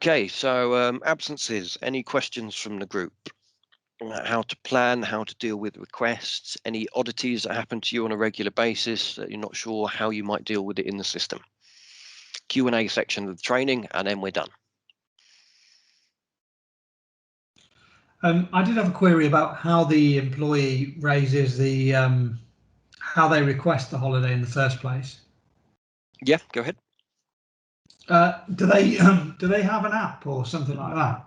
Okay, so absences. Any questions from the group? How to plan, how to deal with requests, any oddities that happen to you on a regular basis that you're not sure how you might deal with it in the system. Q&A section of the training, and then we're done. I did have a query about how the employee raises the how they request the holiday in the first place. Yeah, go ahead. Do they have an app or something like that?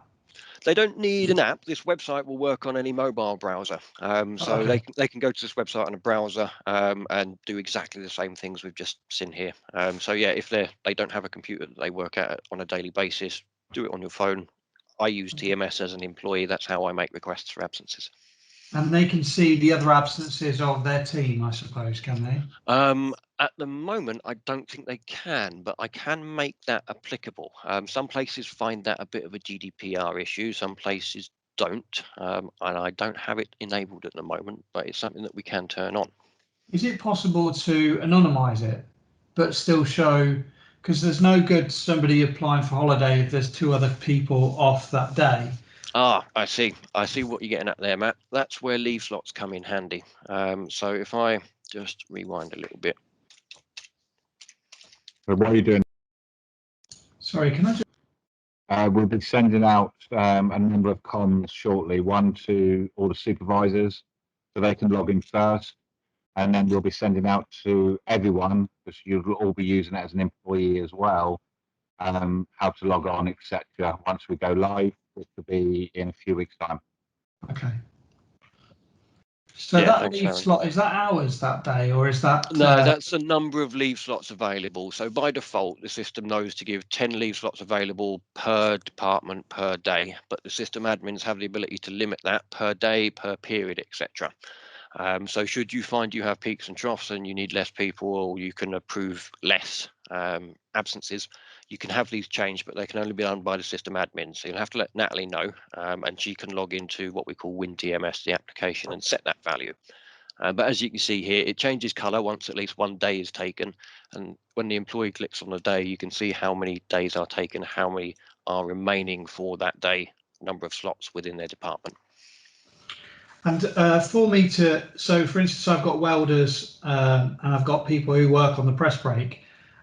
They don't need an app. This website will work on any mobile browser. So okay. they can go to this website on a browser and do exactly the same things we've just seen here. So yeah, if they don't have a computer that they work at on a daily basis, do it on your phone. I use TMS as an employee. That's how I make requests for absences. And they can see the other absences of their team, I suppose, can they? At the moment, I don't think they can, but I can make that applicable. Some places find that a bit of a GDPR issue. Some places don't, and I don't have it enabled at the moment, but it's something that we can turn on. Is it possible to anonymize it, but still show, because there's no good somebody applying for holiday if there's two other people off that day. Ah, I see what you're getting at there, Matt. That's where leave slots come in handy. So if I just rewind a little bit. So what are you doing? Sorry, can I just... We'll be sending out a number of comms shortly, one to all the supervisors so they can log in first, and then we'll be sending out to everyone, because you'll all be using it as an employee as well, how to log on, etc. once we go live, which will be in a few weeks' time. Okay. So that leave slot, is that hours that day, or is that... No, that's the number of leave slots available. So by default, the system knows to give 10 leave slots available per department per day, but the system admins have the ability to limit that per day, per period, etc. So should you find you have peaks and troughs and you need less people, or you can approve less absences, you can have these changed, but they can only be done by the system admin. So you'll have to let Natalie know, and she can log into what we call WinTMS, the application, and set that value. But as you can see here, it changes color once at least one day is taken. And when the employee clicks on the day, you can see how many days are taken, how many are remaining for that day, number of slots within their department. And for me to, so for instance, I've got welders and I've got people who work on the press brake,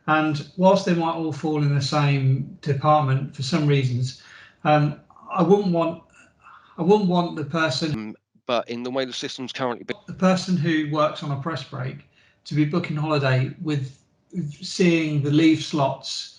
and whilst they might all fall in the same department for some reasons, I wouldn't want the person. But in the way the system's currently, the person who works on a press brake to be booking holiday with seeing the leave slots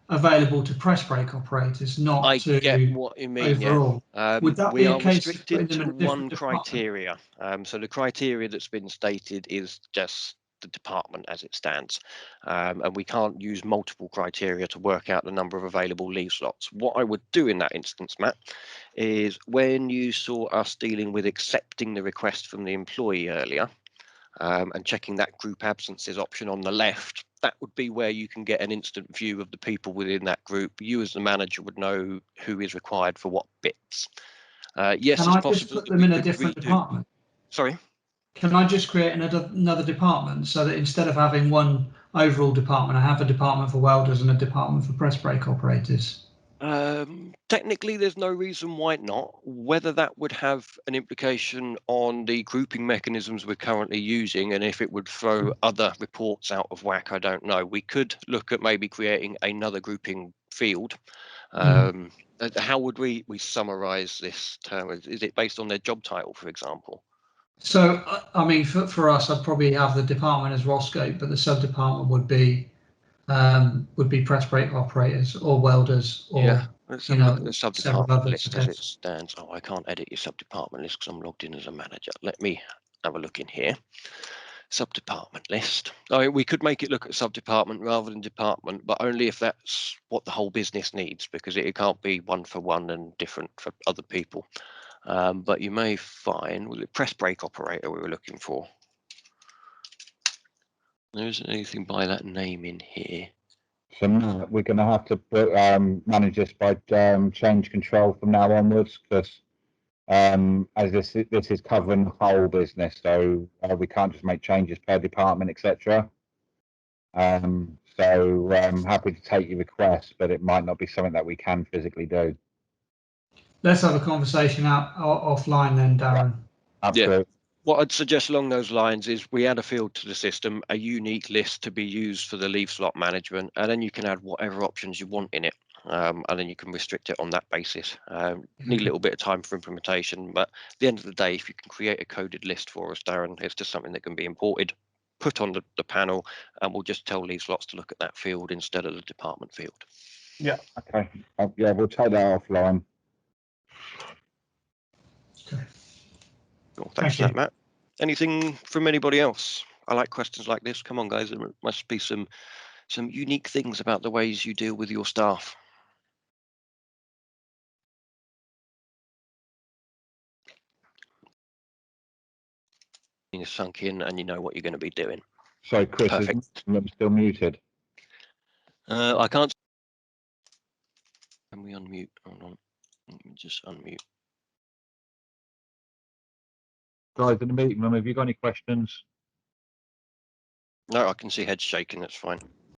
available to press brake operators, not I to get what you mean, overall. yeah. Would that We be a are case restricted to one department? criteria. So the criteria that's been stated is just the department as it stands, and we can't use multiple criteria to work out the number of available leave slots. What I would do in that instance, Matt, is when you saw us dealing with accepting the request from the employee earlier, and checking that group absences option on the left, that would be where you can get an instant view of the people within that group. You as the manager would know who is required for what bits. Yes, can it's I possible just put them in a different department? Sorry? Can I just create another department so that instead of having one overall department, I have a department for welders and a department for press brake operators? Technically, there's no reason why not. Whether that would have an implication on the grouping mechanisms we're currently using, and if it would throw other reports out of whack, I don't know. We could look at maybe creating another grouping field. How would we summarize this term? Is it based on their job title, for example? So, I mean, for us, I'd probably have the department as Roscope, but the sub-department would be press brake operators or welders, or yeah. Let's have a look at the sub-department list as it stands. Oh, I can't edit your sub-department list because I'm logged in as a manager. Let me have a look in here. Sub-department list. I mean, we could make it look at sub-department rather than department, but only if that's what the whole business needs, because it can't be one for one and different for other people. But you may find, was it press brake operator we were looking for? There isn't anything by that name in here. So Matt, we're going to have to put, manage this by change control from now onwards, because as this is covering the whole business, so we can't just make changes per department, etc. So So happy to take your request, but it might not be something that we can physically do. Let's have a conversation offline then, Darren. Absolutely. What I'd suggest along those lines is we add a field to the system, a unique list to be used for the leaf slot management, and then you can add whatever options you want in it. And then you can restrict it on that basis. Need a little bit of time for implementation, but at the end of the day, if you can create a coded list for us, Darren, it's just something that can be imported, put on the panel, and we'll just tell leaf slots to look at that field instead of the department field. Yeah. Okay. Yeah, we'll take that offline. Okay. Cool. Thank Thanks for you. that, Matt. Anything from anybody else? I like questions like this. Come on, guys. There must be some unique things about the ways you deal with your staff. You're sunk in and you know what you're going to be doing. So, Chris, Perfect. is still muted? I can't. Can we unmute? Hold on. Let me just unmute. Guys in the meeting room, have you got any questions? No, I can see heads shaking. That's fine.